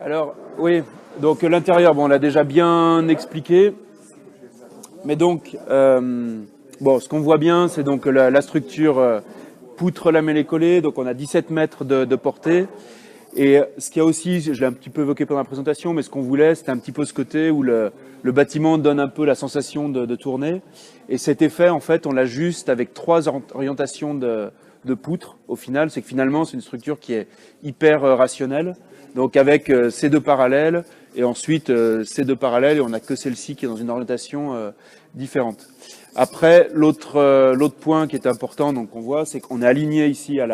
Alors, oui, donc l'intérieur, bon, on l'a déjà bien expliqué. Mais donc, bon, ce qu'on voit bien, c'est donc la structure poutre lamellée collée. Donc, on a 17 mètres de portée. Et ce qu'il y a aussi, je l'ai un petit peu évoqué pendant la présentation, mais ce qu'on voulait, c'était un petit peu ce côté où le bâtiment donne un peu la sensation de tourner. Et cet effet, en fait, on l'a juste avec 3 orientations de poutres. Au final, c'est que finalement, c'est une structure qui est hyper rationnelle. Donc avec ces deux parallèles, et ensuite ces deux parallèles, et on n'a que celle-ci qui est dans une orientation différente. Après, l'autre point qui est important, donc on voit, c'est qu'on est aligné ici à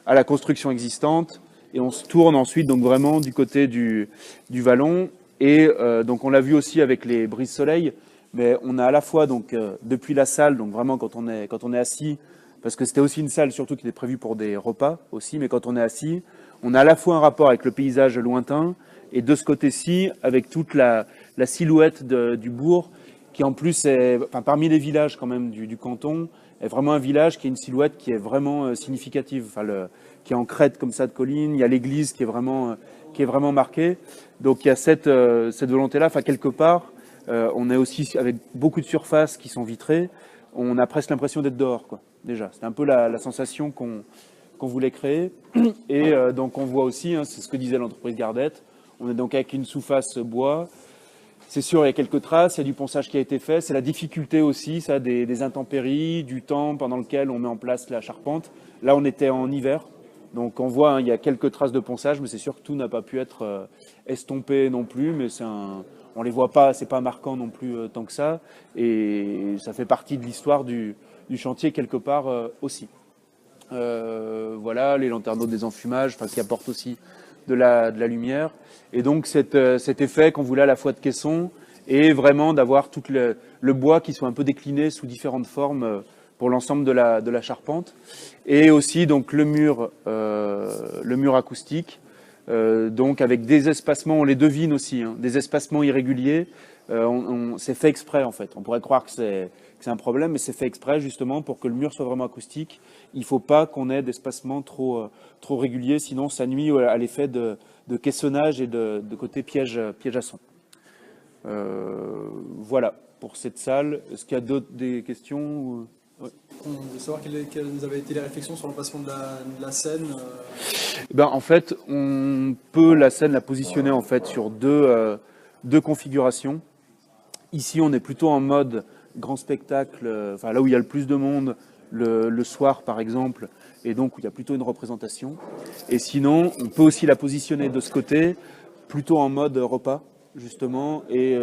la construction existante, et on se tourne ensuite donc vraiment du côté du vallon. Et donc on l'a vu aussi avec les brises-soleil, mais on a à la fois donc depuis la salle, donc vraiment quand on est assis, parce que c'était aussi une salle surtout qui était prévue pour des repas aussi, mais quand on est assis, on a à la fois un rapport avec le paysage lointain et de ce côté-ci avec toute la silhouette du bourg qui en plus est, enfin, parmi les villages quand même du canton, est vraiment un village qui a une silhouette qui est vraiment significative, enfin, qui est en crête comme ça de colline. Il y a l'église qui est vraiment marquée. Donc il y a cette volonté-là. Enfin, quelque part, on est aussi avec beaucoup de surfaces qui sont vitrées. On a presque l'impression d'être dehors, quoi. Déjà, c'est un peu la sensation qu'on voulait créer. Et donc on voit aussi, hein, c'est ce que disait l'entreprise Gardette, on est donc avec une sous-face bois. C'est sûr, il y a quelques traces, il y a du ponçage qui a été fait. C'est la difficulté aussi, ça, des intempéries, du temps pendant lequel on met en place la charpente. Là, on était en hiver, donc on voit, hein, il y a quelques traces de ponçage, mais c'est sûr que tout n'a pas pu être estompé non plus. Mais on les voit pas, c'est pas marquant non plus tant que ça, et ça fait partie de l'histoire du chantier quelque part aussi. Voilà, les lanterneaux des enfumages, enfin, qui apportent aussi de la lumière. Et donc cet effet qu'on voulait à la fois de caisson et vraiment d'avoir tout le bois qui soit un peu décliné sous différentes formes pour l'ensemble de la charpente. Et aussi donc le mur acoustique, donc avec des espacements, on les devine aussi, hein, des espacements irréguliers. C'est fait exprès en fait. On pourrait croire que c'est un problème, mais c'est fait exprès justement pour que le mur soit vraiment acoustique. Il ne faut pas qu'on ait d'espacements trop réguliers, sinon ça nuit à l'effet de caissonnage et de côté piège à son. Voilà pour cette salle. Est-ce qu'il y a des questions? Ouais. On veut savoir quelles avaient été les réflexions sur l'emplacement de la scène. Ben, en fait, on peut la scène la positionner en fait sur deux configurations. Ici, on est plutôt en mode grand spectacle, enfin là où il y a le plus de monde, le soir par exemple, et donc où il y a plutôt une représentation. Et sinon, on peut aussi la positionner de ce côté, plutôt en mode repas, justement, et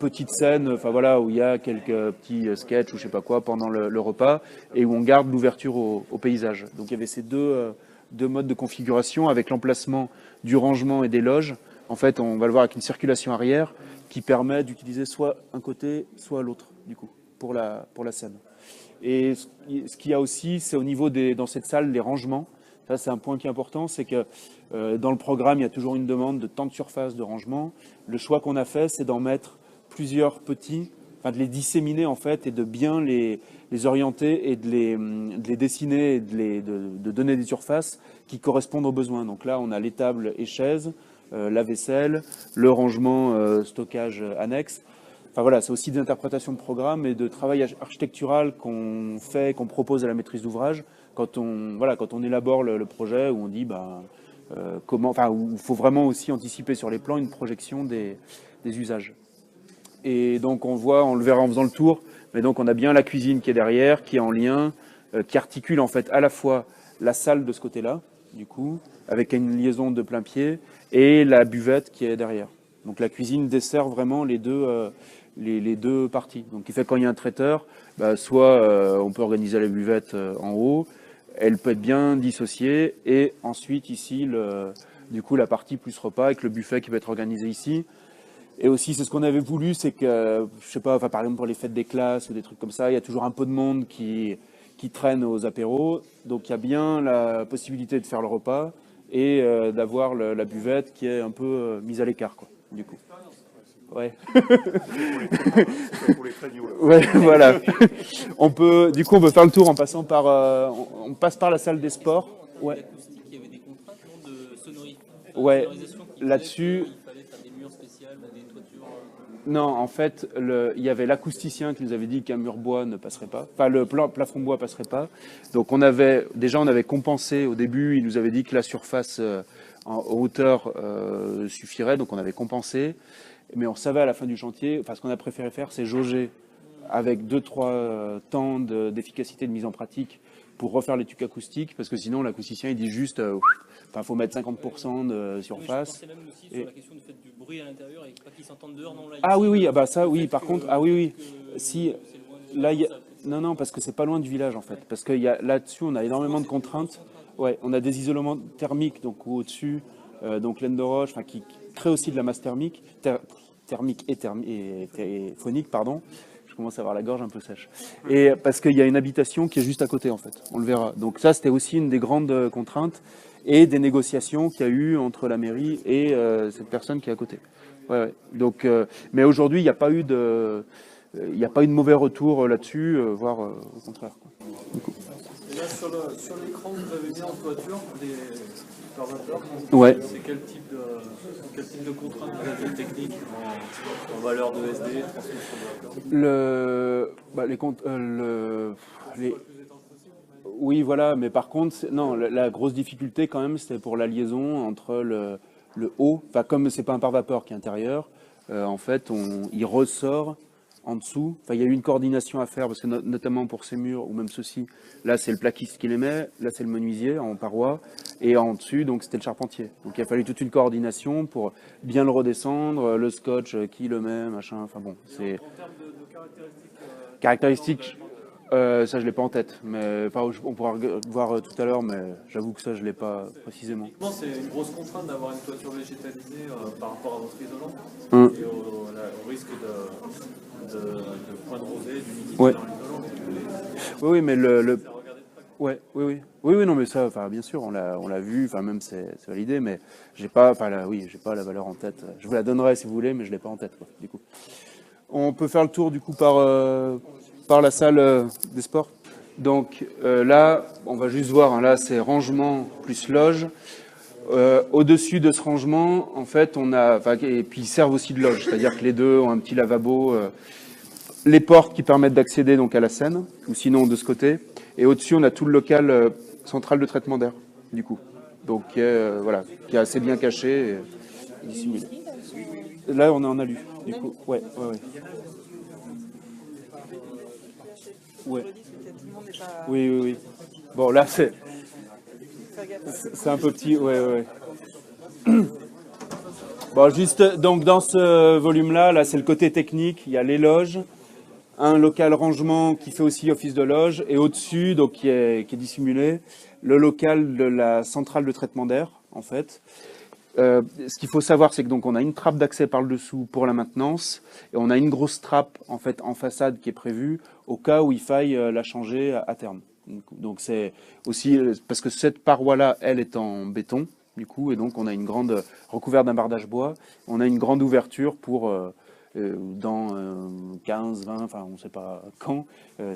petite scène, enfin voilà, où il y a quelques petits sketchs ou je sais pas quoi pendant le repas, et où on garde l'ouverture au paysage. Donc il y avait ces deux modes de configuration avec l'emplacement du rangement et des loges. En fait, on va le voir avec une circulation arrière qui permet d'utiliser soit un côté, soit l'autre, du coup, pour la scène. Et ce qu'il y a aussi, c'est au niveau dans cette salle, les rangements. Ça, c'est un point qui est important, c'est que dans le programme, il y a toujours une demande de temps de surface de rangement. Le choix qu'on a fait, c'est d'en mettre plusieurs petits, enfin de les disséminer en fait, et de bien les orienter et de les dessiner et de donner des surfaces qui correspondent aux besoins. Donc là, on a les tables et chaises, la vaisselle, le rangement stockage annexe. Enfin voilà, c'est aussi des interprétations de programme et de travail architectural qu'on fait, qu'on propose à la maîtrise d'ouvrage quand on élabore le projet, où on dit où il faut vraiment aussi anticiper sur les plans une projection des usages. Et donc on le verra en faisant le tour, mais donc on a bien la cuisine qui est derrière, qui est en lien, qui articule en fait à la fois la salle de ce côté-là, du coup, avec une liaison de plein pied, et la buvette qui est derrière. Donc la cuisine dessert vraiment les deux parties. Donc il fait quand il y a un traiteur, soit on peut organiser la buvette en haut, elle peut être bien dissociée, et ensuite ici, du coup, la partie plus repas avec le buffet qui peut être organisé ici. Et aussi, c'est ce qu'on avait voulu, c'est que, je sais pas, enfin, par exemple pour les fêtes des classes ou des trucs comme ça, il y a toujours un peu de monde qui traîne aux apéros. Donc il y a bien la possibilité de faire le repas et d'avoir la buvette qui est un peu mise à l'écart, quoi, du coup. Ouais. Pour les traîneaux, là. Ouais, voilà. On peut faire le tour en passant par, on passe par la salle des sports. Ouais. Il y avait des contraintes de sonorité. Ouais, là-dessus, Il fallait faire des murs spéciaux, des toitures. non, en fait, il y avait l'acousticien qui nous avait dit qu'un mur bois ne passerait pas, enfin le plafond bois passerait pas. Donc on avait compensé au début, il nous avait dit que la surface en hauteur suffirait, donc on avait compensé. Mais on savait à la fin du chantier, enfin ce qu'on a préféré faire, c'est jauger avec 2-3 temps d'efficacité de mise en pratique pour refaire l'étude acoustique, parce que sinon l'acousticien il dit juste, faut mettre 50% de surface. Je pensais même aussi sur la question du fait du bruit à l'intérieur et pas qu'ils s'entendent dehors. Non, là, Ah ici, oui, oui, ah bah ça, oui, par contre, ah oui, oui. Si, c'est loin de- là, non, non, parce que c'est pas loin du village en fait. Parce que là-dessus, on a énormément de contraintes. Ouais, on a des isolements thermiques, donc au-dessus, donc laine de roche, enfin, qui crée aussi de la masse thermique, thermique et phonique, pardon. Je commence à avoir la gorge un peu sèche. Et parce qu'il y a une habitation qui est juste à côté en fait, on le verra. Donc ça, c'était aussi une des grandes contraintes et des négociations qu'il y a eu entre la mairie et cette personne qui est à côté. Ouais, ouais. Donc, mais aujourd'hui, il n'y a pas eu de mauvais retour là-dessus, voire au contraire, quoi. Et là, sur l'écran que vous avez mis en toiture, des observateurs, Ouais. c'est quel type de contraintes vous avez techniques en valeur de SD, transmission de l'accord? Oui, voilà, mais par contre, non, la grosse difficulté quand même, c'était pour la liaison entre le haut, enfin comme c'est pas un pare-vapeur qui est intérieur, en fait, il ressort en dessous. Enfin, il y a eu une coordination à faire parce que notamment pour ces murs ou même ceux-ci, là c'est le plaquiste qui les met, là c'est le menuisier en paroi, et en dessus donc c'était le charpentier. Donc il a fallu toute une coordination pour bien le redescendre, le scotch qui le met, machin. Enfin bon, c'est En termes de caractéristiques, caractéristique. Ça, je l'ai pas en tête, mais on pourra voir tout à l'heure, mais j'avoue que ça, je l'ai pas précisément. c'est une grosse contrainte d'avoir une toiture végétalisée par rapport à votre isolant Hum. et au risque de points de rosée, d'humidité Ouais. dans l'isolant. Oui, oui, mais Ça regardez de près. ouais, oui, non, mais ça, enfin, bien sûr, on l'a vu, enfin, même c'est validé, mais j'ai pas la valeur en tête. Je vous la donnerai si vous voulez, mais je l'ai pas en tête, quoi, du coup. On peut faire le tour, du coup, par la salle des sports. Donc là, on va juste voir, hein, là, c'est rangement plus loge. Au-dessus de ce rangement, en fait, et puis ils servent aussi de loge, c'est-à-dire que les deux ont un petit lavabo, les portes qui permettent d'accéder donc à la scène, ou sinon de ce côté. Et au-dessus, on a tout le local central de traitement d'air, du coup. Donc, voilà, qui est assez bien caché et dissimulé. Là, on est en alu, du coup. Ouais. Ouais. Oui. Bon, là, c'est un peu petit, ouais. Bon, juste, donc, dans ce volume-là, là, c'est le côté technique. Il y a les loges, un local rangement qui fait aussi office de loge, et au-dessus, donc, qui est dissimulé, le local de la centrale de traitement d'air, en fait. Ce qu'il faut savoir, c'est que donc on a une trappe d'accès par le dessous pour la maintenance, et on a une grosse trappe en fait en façade qui est prévue au cas où il faille la changer à terme. Donc c'est aussi parce que cette paroi-là, elle est en béton, du coup, et donc on a une grande recouverte d'un bardage bois. On a une grande ouverture pour dans 15, 20, enfin on ne sait pas quand,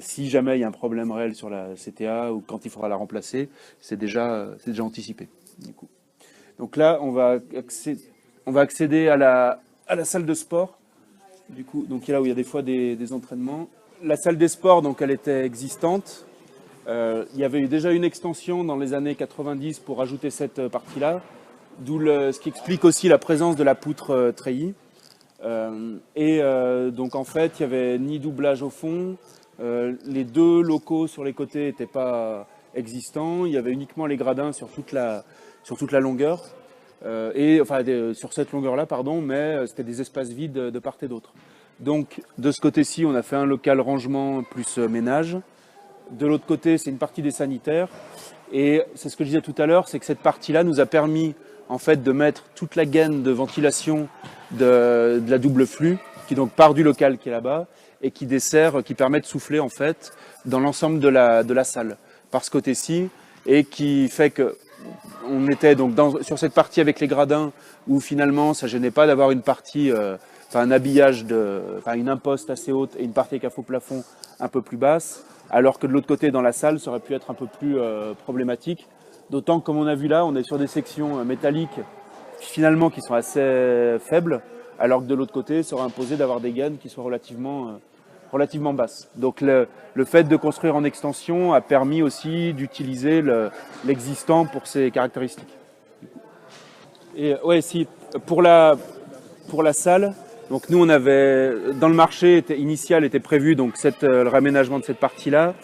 si jamais il y a un problème réel sur la CTA ou quand il faudra la remplacer, c'est déjà anticipé, du coup. Donc là, on va accéder à la salle de sport, du coup, donc là où il y a des fois des entraînements. La salle des sports, donc elle était existante. Il y avait eu déjà une extension dans les années 90 pour rajouter cette partie-là, d'où ce qui explique aussi la présence de la poutre treillis. Donc en fait, il n'y avait ni doublage au fond, les deux locaux sur les côtés n'étaient pas existants, il y avait uniquement les gradins sur toute la longueur, sur cette longueur-là, pardon, mais c'était des espaces vides de part et d'autre. Donc de ce côté-ci, on a fait un local rangement plus ménage. De l'autre côté, c'est une partie des sanitaires. Et c'est ce que je disais tout à l'heure, c'est que cette partie-là nous a permis en fait de mettre toute la gaine de ventilation de la double flux, qui donc part du local qui est là-bas, et qui permet de souffler en fait dans l'ensemble de la salle, par ce côté-ci, et qui fait que on était donc sur cette partie avec les gradins où finalement ça gênait pas d'avoir une partie, un habillage une imposte assez haute et une partie avec un faux plafond un peu plus basse, alors que de l'autre côté dans la salle ça aurait pu être un peu plus problématique. D'autant que comme on a vu là, on est sur des sections métalliques finalement qui sont assez faibles, alors que de l'autre côté, ça aurait imposé d'avoir des gaines qui soient relativement basses. Donc le fait de construire en extension a permis aussi d'utiliser l'existant pour ses caractéristiques. Et ouais, si pour la salle, donc nous on avait dans le marché initial était prévu donc le réaménagement de cette partie-là,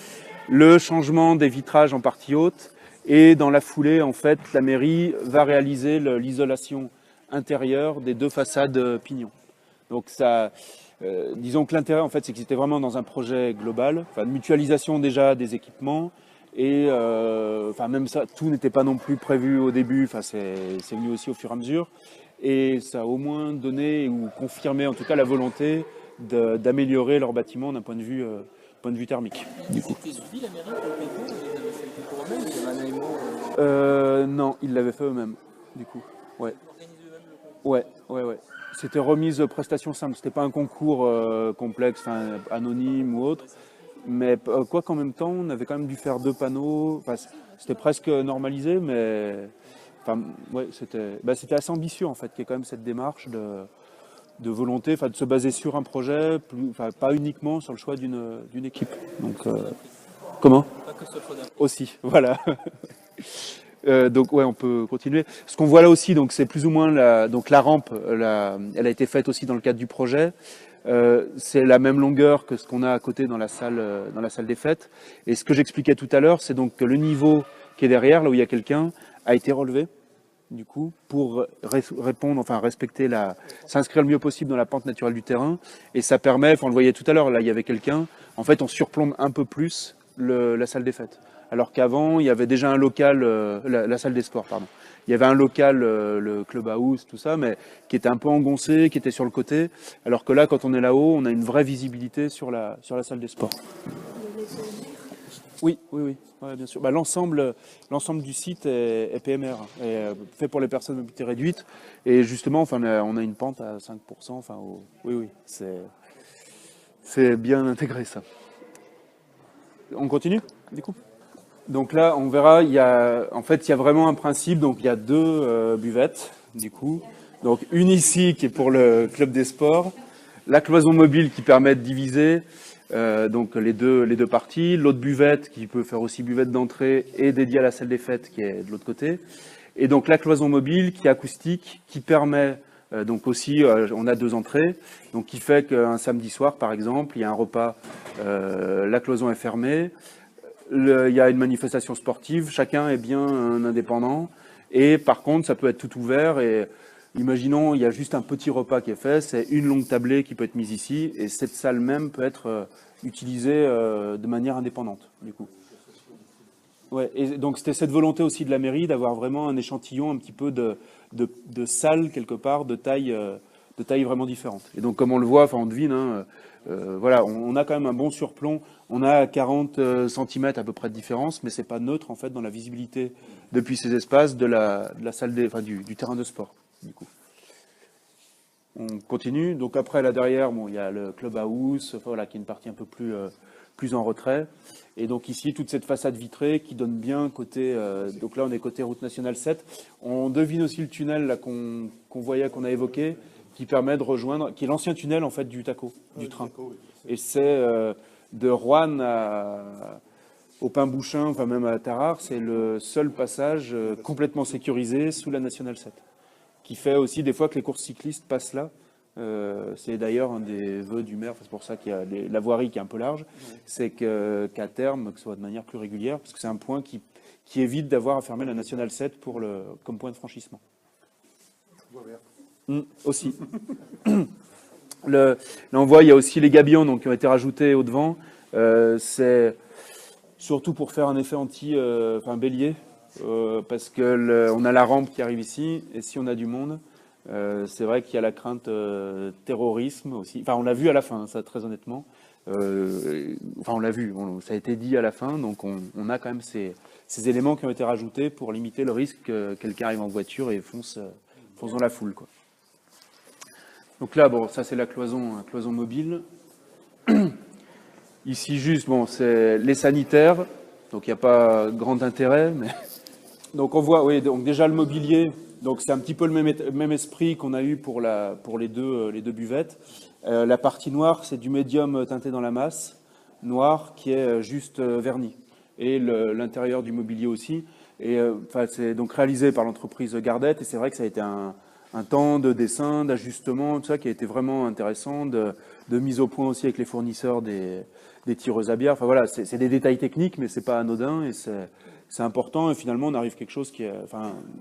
le changement des vitrages en partie haute, et dans la foulée en fait la mairie va réaliser l'isolation intérieure des deux façades pignon. Donc ça, disons que l'intérêt en fait c'est que c'était vraiment dans un projet global, enfin de mutualisation déjà des équipements. Et enfin même ça, tout n'était pas non plus prévu au début. Enfin c'est venu aussi au fur et à mesure. Et ça a au moins donné ou confirmé en tout cas la volonté d'améliorer leur bâtiment d'un point de vue thermique. Du coup. C'était suivi la mairie pour le concours, ils avaient fait le concours eux-mêmes, il y avait un AMO Non, ils l'avaient fait eux-mêmes. Du coup, ouais. organisé eux-mêmes le concours. Ouais. C'était remise prestation simple. C'était pas un concours complexe, anonyme ou autre. Mais quoi qu'en même temps, on avait quand même dû faire 2 panneaux. Enfin, c'était presque normalisé, mais enfin, ouais, c'était assez ambitieux en fait, qu'il y ait quand même cette démarche de volonté, enfin, de se baser sur un projet, pas uniquement sur le choix d'une équipe. Donc, comment? Pas que ce soit d'un. Aussi, voilà. Donc ouais, on peut continuer. Ce qu'on voit là aussi, donc c'est plus ou moins la rampe. Elle a été faite aussi dans le cadre du projet. C'est la même longueur que ce qu'on a à côté dans la salle des fêtes. Et ce que j'expliquais tout à l'heure, c'est donc que le niveau qui est derrière, là où il y a quelqu'un, a été relevé, du coup, pour répondre, enfin respecter s'inscrire le mieux possible dans la pente naturelle du terrain. Et ça permet, enfin on le voyait tout à l'heure, là il y avait quelqu'un, en fait on surplombe un peu plus la salle des fêtes. Alors qu'avant, il y avait déjà un local, la salle des sports, pardon. Il y avait un local, le clubhouse, tout ça, mais qui était un peu engoncé, qui était sur le côté. Alors que là, quand on est là-haut, on a une vraie visibilité sur la salle des sports. Oui, ouais, bien sûr. Bah, l'ensemble du site est PMR, est fait pour les personnes à mobilité réduite. Et justement, enfin, on a une pente à 5%. Enfin, oui, c'est bien intégré ça. On continue, du coup? Donc là, on verra, il y a vraiment un principe. Donc il y a 2 buvettes, du coup. Donc une ici qui est pour le club des sports, la cloison mobile qui permet de diviser donc les deux parties, l'autre buvette qui peut faire aussi buvette d'entrée et dédiée à la salle des fêtes qui est de l'autre côté. Et donc la cloison mobile qui est acoustique, qui permet donc aussi, on a 2 entrées, donc qui fait qu'un samedi soir par exemple, il y a un repas, la cloison est fermée. Il y a une manifestation sportive, chacun est bien un indépendant, et par contre ça peut être tout ouvert, et imaginons il y a juste un petit repas qui est fait, c'est une longue tablée qui peut être mise ici, et cette salle même peut être utilisée de manière indépendante du coup. Ouais, et donc c'était cette volonté aussi de la mairie d'avoir vraiment un échantillon un petit peu de salles quelque part, de taille vraiment différente. Et donc comme on le voit, enfin on devine, hein, voilà, on a quand même un bon surplomb. On a 40 cm à peu près de différence, mais c'est pas neutre en fait dans la visibilité depuis ces espaces de la salle du terrain de sport. Du coup, on continue. Donc après là derrière, bon, il y a le clubhouse, enfin, voilà, qui est une partie un peu plus en retrait. Et donc ici toute cette façade vitrée qui donne bien côté. Donc là on est côté route nationale 7. On devine aussi le tunnel là qu'on voyait, qu'on a évoqué, qui permet de rejoindre, qui est l'ancien tunnel en fait du TACO, du train. Et c'est de Roanne au Pain-Bouchain, enfin même à Tarare, c'est le seul passage complètement sécurisé sous la nationale 7, qui fait aussi des fois que les courses cyclistes passent là. C'est d'ailleurs un des vœux du maire, c'est pour ça qu'il y a la voirie qui est un peu large, c'est qu'à terme, que ce soit de manière plus régulière, parce que c'est un point qui évite d'avoir à fermer la nationale 7 comme point de franchissement. Aussi. Là, on voit, il y a aussi les gabions donc, qui ont été rajoutés au devant. C'est surtout pour faire un effet bélier, parce que on a la rampe qui arrive ici, et si on a du monde, c'est vrai qu'il y a la crainte terrorisme aussi. Enfin, on l'a vu à la fin, ça, très honnêtement. Enfin, on l'a vu, ça a été dit à la fin, donc on a quand même ces éléments qui ont été rajoutés pour limiter le risque que quelqu'un arrive en voiture et fonce dans la foule, quoi. Donc là, bon, ça c'est la cloison mobile. Ici juste, bon, c'est les sanitaires, donc il n'y a pas grand intérêt, mais donc on voit, oui, donc déjà le mobilier, Donc c'est un petit peu le même esprit qu'on a eu pour les deux buvettes. La partie noire, c'est du médium teinté dans la masse, noir qui est juste verni. Et l'intérieur du mobilier aussi. Et c'est donc réalisé par l'entreprise Gardette. Et c'est vrai que ça a été un temps de dessin, d'ajustement, tout ça qui a été vraiment intéressant, de mise au point aussi avec les fournisseurs des tireuses à bière. Enfin voilà, c'est des détails techniques, mais c'est pas anodin et c'est important. Et finalement, on arrive à quelque chose qui est,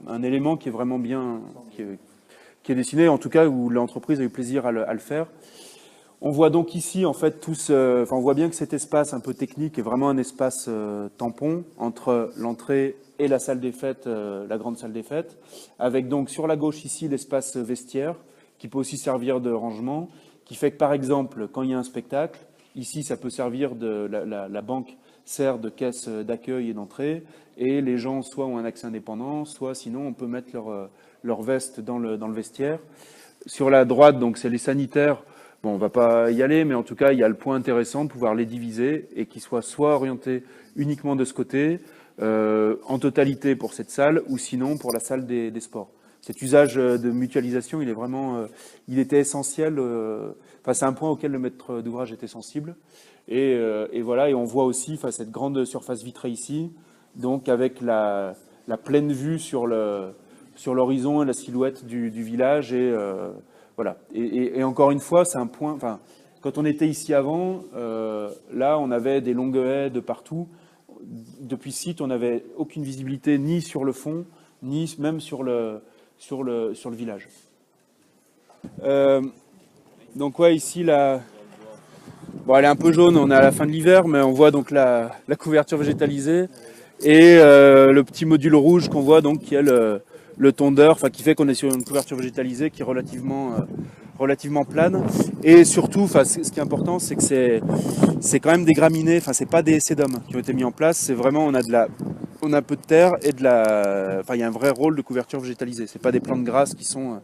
un élément qui est vraiment bien, qui est dessiné, en tout cas où l'entreprise a eu plaisir à le faire. On voit donc ici, en fait, on voit bien que cet espace un peu technique est vraiment un espace tampon entre l'entrée et la salle des fêtes, la grande salle des fêtes, avec donc sur la gauche ici l'espace vestiaire, qui peut aussi servir de rangement, qui fait que par exemple, quand il y a un spectacle, ici ça peut servir la banque sert de caisse d'accueil et d'entrée, et les gens soit ont un accès indépendant, soit sinon on peut mettre leur veste dans le vestiaire. Sur la droite, donc c'est les sanitaires. Bon, on va pas y aller, mais en tout cas, il y a le point intéressant de pouvoir les diviser et qu'ils soient soit orientés uniquement de ce côté, en totalité pour cette salle, ou sinon pour la salle des sports. Cet usage de mutualisation, il était essentiel. C'est un point auquel le maître d'ouvrage était sensible. Et voilà, et on voit aussi cette grande surface vitrée ici, donc avec la pleine vue sur l'horizon et la silhouette du village. Et voilà. Et encore une fois, c'est un point. Quand on était ici avant, là, on avait des longues haies de partout. Depuis ce site, on n'avait aucune visibilité ni sur le fond, ni même sur le village. Donc ouais, ici bon, elle est un peu jaune, on est à la fin de l'hiver, mais on voit donc la couverture végétalisée et le petit module rouge qu'on voit donc qui est le tondeur, qui fait qu'on est sur une couverture végétalisée qui est relativement plane. Et surtout, ce qui est important, c'est que c'est quand même des graminées, c'est pas des sédums qui ont été mis en place, c'est vraiment, on a un peu de terre et il y a un vrai rôle de couverture végétalisée. C'est pas des plantes grasses qui sont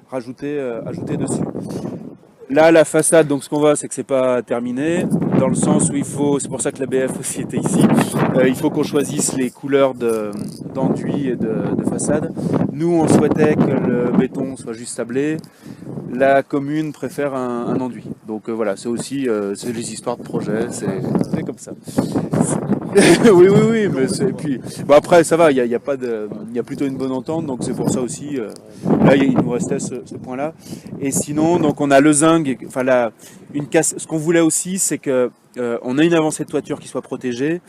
rajoutées dessus. Là, la façade, donc ce qu'on voit, c'est que c'est pas terminé, dans le sens où c'est pour ça que la BF aussi était ici, il faut qu'on choisisse les couleurs d'enduit et de façade. Nous, on souhaitait que le béton soit juste sablé. La commune préfère un enduit. Donc voilà, c'est aussi c'est les histoires de projet, c'est comme ça. oui, mais puis après ça va, il y a plutôt une bonne entente, donc c'est pour ça aussi. Là, il nous restait ce point-là. Et sinon, donc on a le zinc. Ce qu'on voulait aussi, c'est que on a une avancée de toiture qui soit protégée,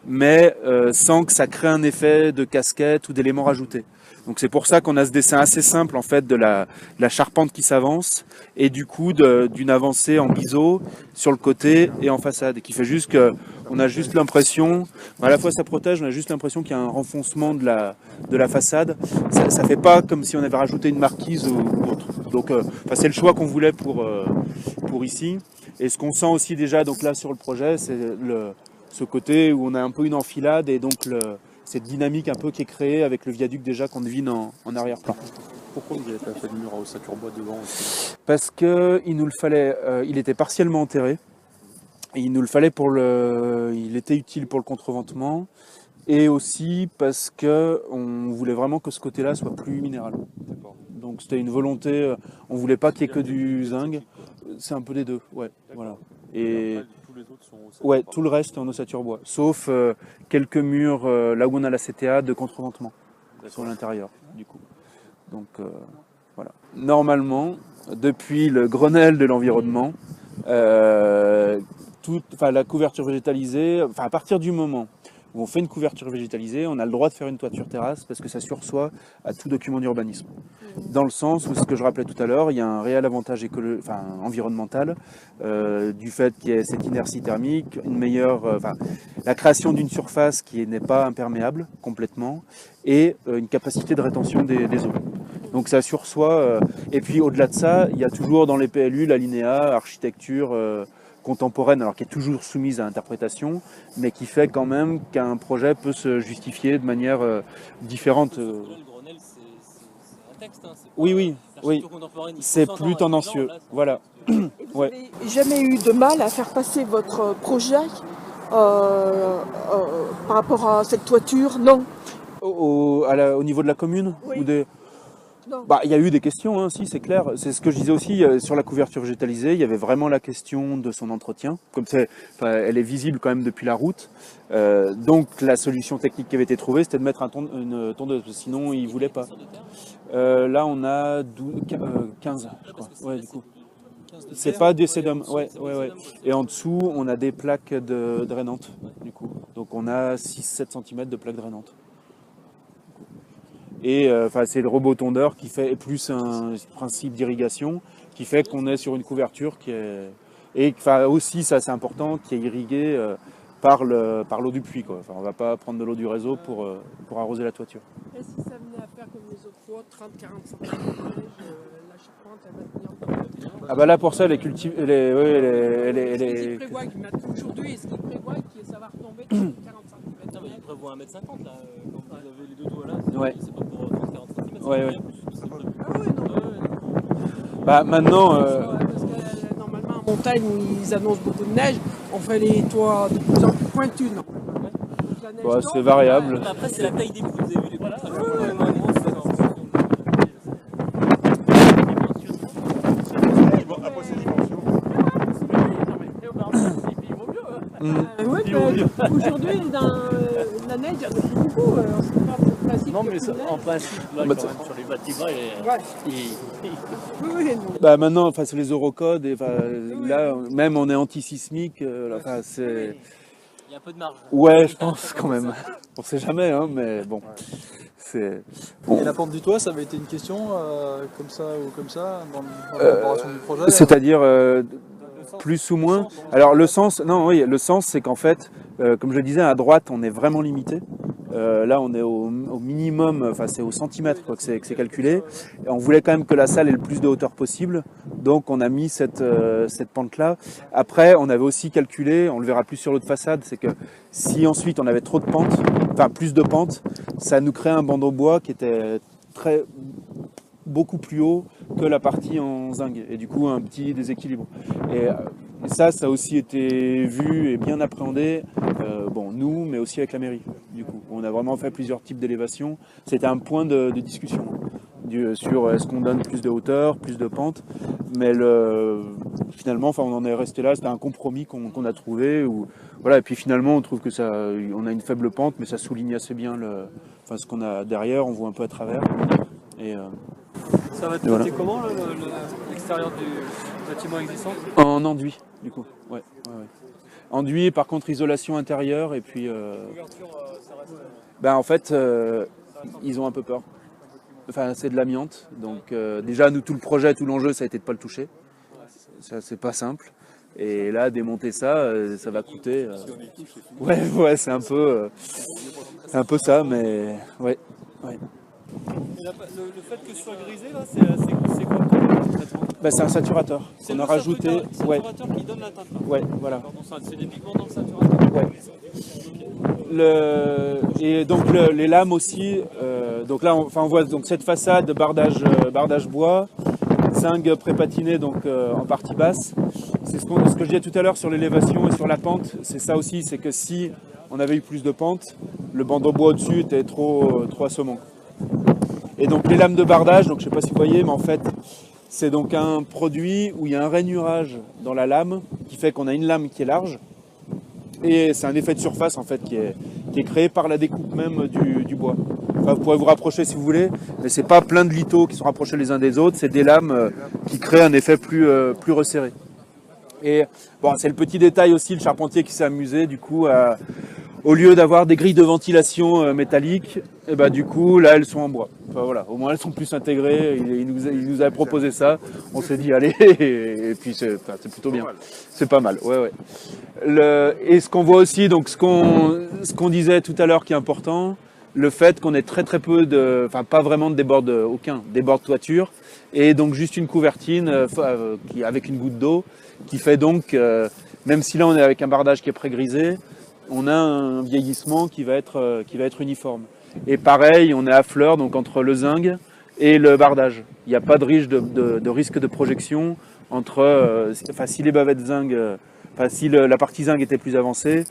mais sans que ça crée un effet de casquette ou d'éléments rajoutés. Donc c'est pour ça qu'on a ce dessin assez simple en fait de la charpente qui s'avance et du coup d'une avancée en biseau sur le côté et en façade, et qui fait juste que on a juste l'impression, à la fois ça protège, on a juste l'impression qu'il y a un renfoncement de la façade. Ça fait pas comme si on avait rajouté une marquise ou autre. Donc c'est le choix qu'on voulait pour ici. Et ce qu'on sent aussi déjà donc là sur le projet, c'est ce côté où on a un peu une enfilade et donc cette dynamique un peu qui est créée avec le viaduc déjà qu'on devine en arrière-plan. Pourquoi vous avez pas fait le mur à ossature bois devant aussi? Parce que il nous le fallait, il était partiellement enterré. Et il nous le fallait il était utile pour le contreventement et aussi parce que on voulait vraiment que ce côté-là soit plus minéral. D'accord. Donc c'était une volonté, on voulait pas qu'il y ait que du zinc. C'est un peu des deux, ouais, voilà. Et après, tous les autres sont ossature ouais, bois. tout le reste est en ossature bois, sauf quelques murs là où on a la CTA de contreventement sur l'intérieur, du coup. Donc voilà. Normalement, depuis le Grenelle de l'environnement, la couverture végétalisée, à partir du moment où on fait une couverture végétalisée, on a le droit de faire une toiture terrasse parce que ça sursoit à tout document d'urbanisme. Dans le sens où, ce que je rappelais tout à l'heure, il y a un réel avantage environnemental du fait qu'il y ait cette inertie thermique, une meilleure, la création d'une surface qui n'est pas imperméable complètement et une capacité de rétention des eaux. Donc ça sursoit. Et puis au-delà de ça, il y a toujours dans les PLU l'alinéa architecture contemporaine, alors qui est toujours soumise à interprétation, mais qui fait quand même qu'un projet peut se justifier de manière différente. Le Grenelle, c'est un texte, hein, c'est pas Oui, l'architecture contemporaine, il faut c'est 100 ans plus tendancieux. là, Voilà. Vous n'avez jamais eu de mal à faire passer votre projet par rapport à cette toiture? Non. Au niveau de la commune Oui. ou des... Non. Bah, il y a eu des questions, hein, si, c'est clair. C'est ce que je disais aussi sur la couverture végétalisée. Il y avait vraiment la question de son entretien. Comme elle est visible quand même depuis la route. Donc, la solution technique qui avait été trouvée, c'était de mettre une tondeuse. Sinon, ils ne voulaient pas. Là, on a 15, je crois. Ouais, du coup. C'est pas des sédums. Ouais. Et en dessous, on a des plaques drainantes, du coup. Donc, on a 6-7 cm de plaques drainantes. Et c'est le robot tondeur qui fait plus un principe d'irrigation qui fait qu'on est sur une couverture qui est et aussi ça c'est important qui est irriguée par l'eau du puits quoi. Enfin, on va pas prendre de l'eau du réseau pour arroser la toiture. Et si ça venait à faire comme les autres fois, 30-40 cm de neige, la charpente elle va tenir Ah bah là pour ça les cultive Est-ce qu'ils prévoient qu'ils mettent aujourd'hui, est-ce qu'ils prévoient que ça va retomber de 40 cm? Non, mais il prévoit 1,50 m là, quand vous avez les deux doigts là, Ouais. c'est pas pour 30-40 cm. Ouais. Ah oui, non. Bah maintenant Parce que normalement en montagne où ils annoncent beaucoup de neige, on fait les toits de plus en plus pointus. Non. Donc, la neige bah, tombe, c'est variable. Après, c'est la taille des poules, vous avez vu les poules. Oui, aujourd'hui, dans la neige, il y en a beaucoup. C'est pas le principe Non, que mais tu en principe, là, Bah, quand même, sur les bâtiments, Oui, non. bah maintenant c'est les eurocodes et là même on est antisismique c'est il y a un peu de marge. ouais je pense quand même. On sait jamais hein mais bon. C'est Et la pente du toit, ça avait été une question comme ça ou comme ça dans l'élaboration du projet. c'est-à-dire plus ou moins. Alors le sens, non, oui, le sens, c'est qu'en fait, comme je disais, à droite, on est vraiment limité. Là, on est au minimum, enfin c'est au centimètre quoi, que c'est calculé. Et on voulait quand même que la salle ait le plus de hauteur possible, donc on a mis cette pente-là. Après, on avait aussi calculé, on le verra plus sur l'autre façade, c'est que si ensuite on avait trop de pente, enfin plus de pente, ça nous crée un bandeau bois qui était beaucoup plus haut que la partie en zinc et du coup un petit déséquilibre. Et ça a aussi été vu et bien appréhendé, nous, mais aussi avec la mairie. Du coup, on a vraiment fait plusieurs types d'élévation. C'était un point de discussion sur est-ce qu'on donne plus de hauteur, plus de pente. Mais finalement, on en est resté là. C'était un compromis qu'on a trouvé. Voilà. Et puis finalement, on trouve que on a une faible pente, mais ça souligne assez bien ce qu'on a derrière. On voit un peu à travers. Et Ça va être voilà. comment l'extérieur du bâtiment existant? En enduit, du coup. Ouais. Enduit, par contre, isolation intérieure et puis. L'ouverture, ça reste. En fait, ils ont un peu peur. Enfin, c'est de l'amiante, donc déjà nous tout le projet, tout l'enjeu, ça a été de pas le toucher. Ça, c'est pas simple. Et là, démonter ça, ça va coûter. Ouais, c'est un peu ça, mais ouais. Et le fait que ce soit grisé, là, c'est quoi le traitement? C'est un saturateur. C'est On le a rajouté. saturateur qui donne la teinte, là. Ouais, voilà. Pardon, c'est des pigments dans le saturateur. Ouais. Et donc les lames aussi. Donc là, on voit donc cette façade de bardage bois, zinc pré-patiné donc en partie basse. C'est ce que je disais tout à l'heure sur l'élévation et sur la pente. C'est ça aussi, c'est que si on avait eu plus de pente, le bandeau bois au-dessus était trop assommant. Et donc les lames de bardage, donc je sais pas si vous voyez, mais en fait c'est donc un produit où il y a un rainurage dans la lame qui fait qu'on a une lame qui est large. Et c'est un effet de surface en fait qui est créé par la découpe même du bois. Enfin, vous pourrez vous rapprocher si vous voulez, mais c'est pas plein de lithos qui sont rapprochés les uns des autres, c'est des lames qui créent un effet plus resserré. Et bon, c'est le petit détail aussi, le charpentier qui s'est amusé du coup au lieu d'avoir des grilles de ventilation métalliques, et du coup là elles sont en bois. Enfin, voilà, au moins elles sont plus intégrées. Il nous a proposé ça. On s'est dit allez, et puis c'est plutôt bien. C'est pas mal. Ouais. Et ce qu'on voit aussi, donc ce qu'on disait tout à l'heure qui est important, le fait qu'on ait très peu pas vraiment de débord aucun débord de toiture, et donc juste une couvertine avec une goutte d'eau qui fait donc, même si là on est avec un bardage qui est pré-grisé, on a un vieillissement qui va être uniforme. Et pareil, on est à fleur, donc entre le zinc et le bardage. Il n'y a pas de risque de projection entre, si les bavettes zinc, si la partie zinc était plus avancée,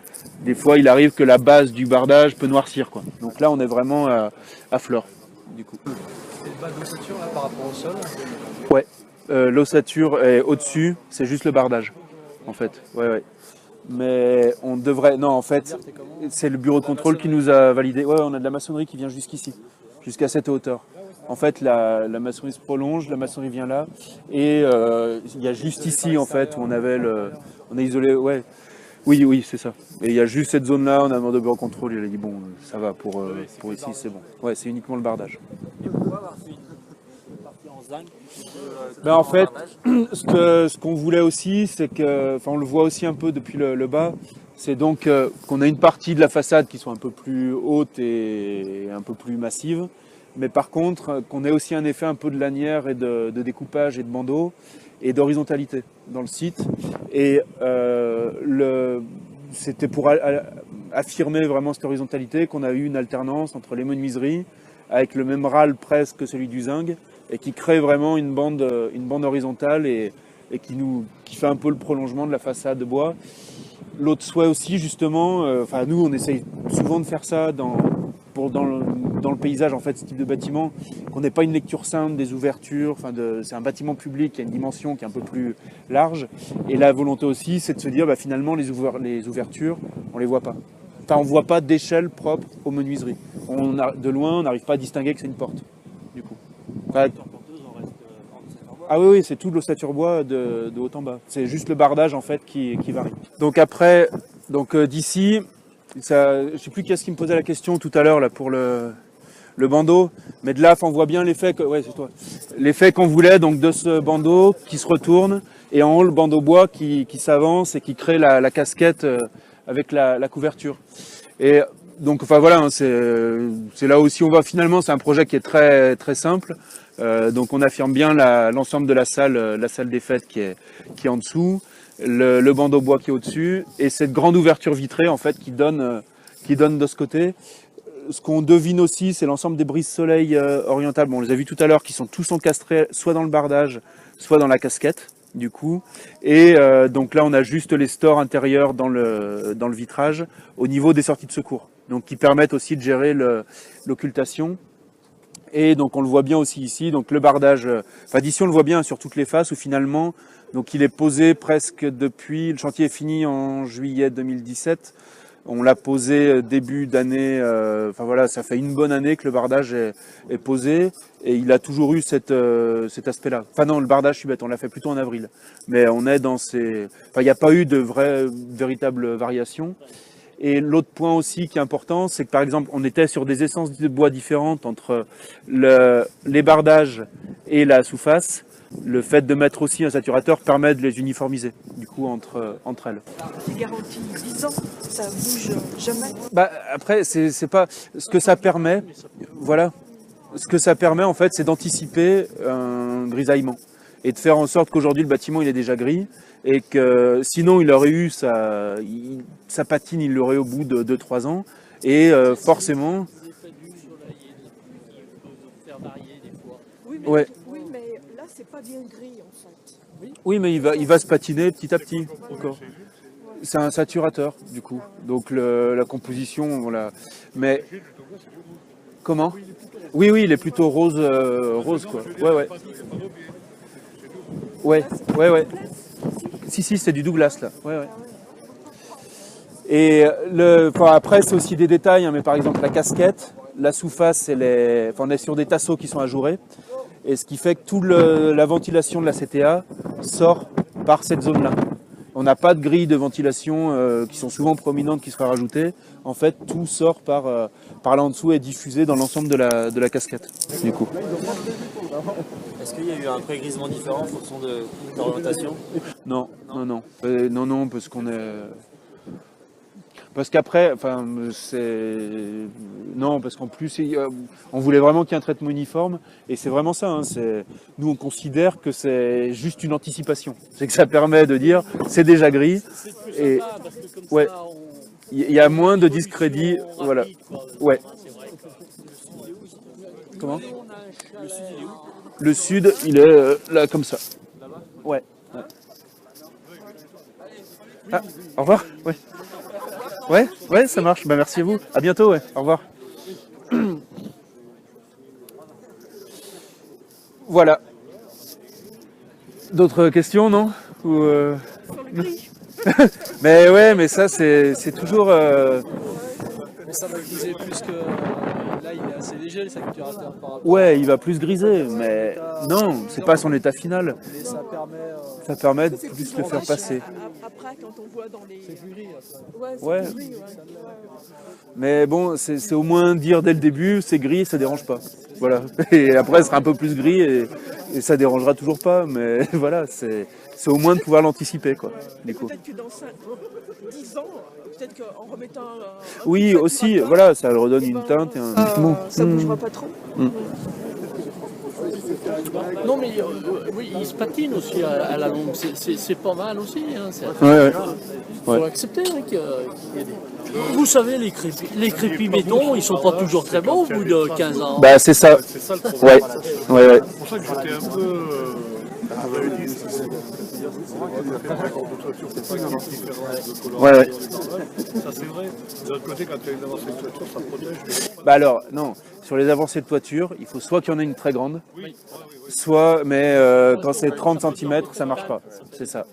des fois il arrive que la base du bardage peut noircir, quoi. Donc là on est vraiment à fleur, du coup. bas d'ossature là par rapport au sol. Ouais, l'ossature est au-dessus, c'est juste le bardage, en fait. Ouais. Mais on devrait... Non, en fait, c'est le bureau de contrôle qui nous a validé. Ouais, on a de la maçonnerie qui vient jusqu'ici, jusqu'à cette hauteur. En fait, la maçonnerie se prolonge, la maçonnerie vient là, et il y a juste ici, en fait, où on avait le... On a isolé... Ouais. Oui, c'est ça. Et il y a juste cette zone-là, on a demandé au bureau de contrôle, il a dit, bon, ça va, pour ici, c'est bon. Ouais, c'est uniquement le bardage. Et pourquoi avoir fait une partie en zinc Ben en fait, ce qu'on voulait aussi, c'est que, enfin, on le voit aussi un peu depuis le bas, c'est donc qu'on a une partie de la façade qui soit un peu plus haute et un peu plus massive, mais par contre, qu'on ait aussi un effet un peu de lanière et de découpage et de bandeau et d'horizontalité dans le site. Et c'était pour affirmer vraiment cette horizontalité qu'on a eu une alternance entre les menuiseries avec le même râle presque que celui du zinc, et qui crée vraiment une bande horizontale et qui fait un peu le prolongement de la façade de bois. L'autre souhait aussi, justement, nous on essaye souvent de faire ça dans le paysage, en fait, ce type de bâtiment, qu'on n'ait pas une lecture simple des ouvertures, c'est un bâtiment public qui a une dimension qui est un peu plus large, et la volonté aussi c'est de se dire finalement les ouvertures, on les voit pas. Enfin, on voit pas d'échelle propre aux menuiseries. De loin, on n'arrive pas à distinguer que c'est une porte, du coup. Ah oui, c'est tout l'ossature bois de haut en bas. C'est juste le bardage en fait qui varie. Donc après, d'ici, je sais plus qui est-ce qui me posait la question tout à l'heure là pour le bandeau, mais de là, on voit bien l'effet c'est toi. L'effet qu'on voulait donc de ce bandeau qui se retourne et en haut le bandeau bois qui s'avance et qui crée la casquette avec la couverture. Et donc voilà, c'est là aussi on va finalement, c'est un projet qui est très très simple. Donc on affirme bien l'ensemble de la salle des fêtes qui est en dessous, le bandeau bois qui est au-dessus, et cette grande ouverture vitrée en fait qui donne de ce côté. Ce qu'on devine aussi, c'est l'ensemble des brises-soleil orientales. Bon, on les a vus tout à l'heure, qui sont tous encastrés soit dans le bardage, soit dans la casquette, du coup. Et donc là, on a juste les stores intérieurs dans le vitrage, au niveau des sorties de secours. Donc qui permettent aussi de gérer l'occultation. Et donc on le voit bien aussi ici, donc le bardage, d'ici on le voit bien sur toutes les faces où finalement, donc il est posé presque depuis, le chantier est fini en juillet 2017, on l'a posé début d'année, ça fait une bonne année que le bardage est posé, et il a toujours eu cet aspect-là. Enfin non, le bardage, je suis bête, on l'a fait plutôt en avril, mais on est dans il n'y a pas eu de véritable variation. Et l'autre point aussi qui est important, c'est que par exemple, on était sur des essences de bois différentes entre les bardages et la sous-face. Le fait de mettre aussi un saturateur permet de les uniformiser, du coup, entre elles. C'est garanti 10 ans, ça bouge jamais. Après, c'est pas ce que ça permet. Voilà, ce que ça permet en fait, c'est d'anticiper un grisaillement et de faire en sorte qu'aujourd'hui le bâtiment il est déjà gris. Et que sinon il aurait eu sa patine, il l'aurait au bout de 2-3 ans. Et forcément... Oui, mais là c'est pas bien gris en fait. Oui, mais il va se patiner petit à petit encore. C'est un saturateur du coup. Donc la composition, voilà. Mais comment? Oui, il est plutôt rose quoi. Ouais. Si, c'est du Douglas là. Ouais. Et après, c'est aussi des détails, hein, mais par exemple la casquette, la sous-face, on est sur des tasseaux qui sont ajourés, et ce qui fait que toute la ventilation de la CTA sort par cette zone-là. On n'a pas de grilles de ventilation qui sont souvent prominentes qui seraient rajoutées. En fait, tout sort par là en dessous et diffusé dans l'ensemble de la casquette, du coup. Est-ce qu'il y a eu un pré-grisement différent en fonction de l'orientation? Non, parce qu'on est... Parce qu'après, non, parce qu'en plus, on voulait vraiment qu'il y ait un traitement uniforme, et c'est vraiment ça. Hein, nous, on considère que c'est juste une anticipation. C'est que ça permet de dire, c'est déjà gris, et il y a moins de discrédit, voilà. Ouais. Comment? Le sud, il est là comme ça. Ouais. Ah, au revoir. Ouais, ça marche. Merci à vous. À bientôt. Ouais. Au revoir. Voilà. D'autres questions, non? Ou, Sur le gris. Mais ouais, mais ça, c'est toujours... Mais ça va griser plus que. Là, il est assez léger le facturateur par rapport. Ouais, il va plus griser, mais non, c'est pas son état final. Mais ça permet. Ça permet de C'est plus le faire riche. passer. Après, quand on voit dans les. C'est plus gris. Après. Ouais, c'est Ouais. plus gris, ouais. Mais bon, c'est au moins dire dès le début, c'est gris, ça dérange pas. Voilà. Et après, ce sera un peu plus gris et ça dérangera toujours pas. Mais voilà, c'est au moins de pouvoir l'anticiper, quoi. Du coup. Peut-être que dans 10 ans, peut-être qu'en remettant un Oui, coup de aussi, facturateur, voilà, ça leur donne eh une ben, teinte et un ça bougera pas trop. Non, mais oui, il se patine aussi à la longue. C'est pas mal aussi. Hein. Ouais, Faut ouais. l'accepter. Hein, qu'il y ait des... Vous savez, les crépis béton, ils sont pas toujours très bons au bout de 15 ans. Bah, c'est ça. C'est ça le problème. Ouais, ouais, ouais. C'est pour ça que j'étais un peu. Vous avez dit, c'est Ouais, ouais. ça c'est vrai. De l'autre côté, quand tu as une avancée de toiture, ça protège. Bah alors, non, sur les avancées de toiture, il faut soit qu'il y en ait une très grande, soit, mais quand c'est 30 cm, ça marche pas. C'est ça.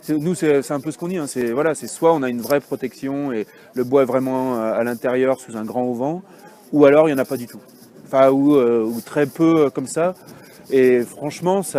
Nous, c'est un peu ce qu'on dit. Hein. Voilà, c'est soit on a une vraie protection et le bois est vraiment à l'intérieur sous un grand auvent, ou alors il n'y en a pas du tout. Enfin, ou très peu comme ça. Et franchement, ça